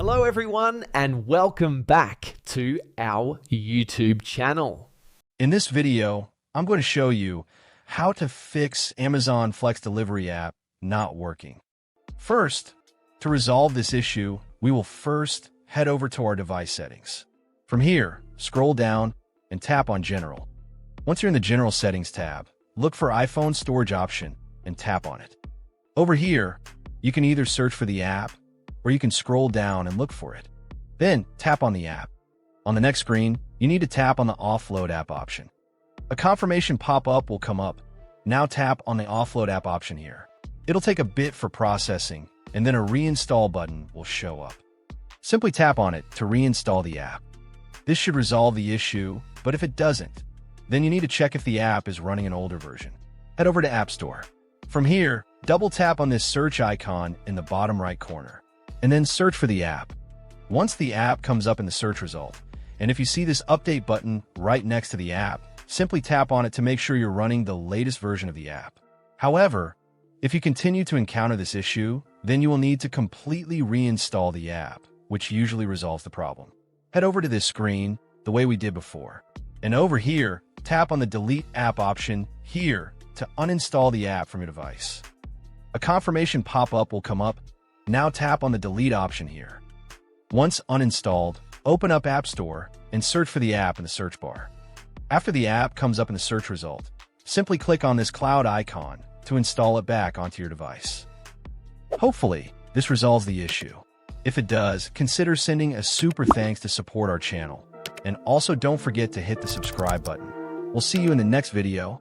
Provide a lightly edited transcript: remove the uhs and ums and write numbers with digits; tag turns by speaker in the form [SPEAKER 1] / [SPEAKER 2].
[SPEAKER 1] Hello everyone and welcome back to our YouTube channel.
[SPEAKER 2] In this video, I'm going to show you how to fix Amazon Flex Delivery app not working. First, to resolve this issue, we will first head over to our device settings. From here, scroll down and tap on General. Once you're in the General Settings tab, look for iPhone Storage option and tap on it. Over here, you can either search for the app or you can scroll down and look for it. Then tap on the app. On the next screen, you need to tap on the Offload app option. A confirmation pop-up will come up. Now tap on the Offload app option here. It'll take a bit for processing, and then a reinstall button will show up. Simply tap on it to reinstall the app. This should resolve the issue, but if it doesn't, then you need to check if the app is running an older version. Head over to App Store. From here, double tap on this search icon in the bottom right corner, and then search for the app. Once the app comes up in the search result, and if you see this update button right next to the app, simply tap on it to make sure you're running the latest version of the app. However, if you continue to encounter this issue, then you will need to completely reinstall the app, which usually resolves the problem. Head over to this screen the way we did before, and over here, tap on the Delete App option here to uninstall the app from your device. A confirmation pop-up will come up. Now tap on the Delete option here. Once uninstalled, open up App Store and search for the app in the search bar. After the app comes up in the search result, simply click on this cloud icon to install it back onto your device. Hopefully, this resolves the issue. If it does, consider sending a super thanks to support our channel. And also don't forget to hit the subscribe button. We'll see you in the next video.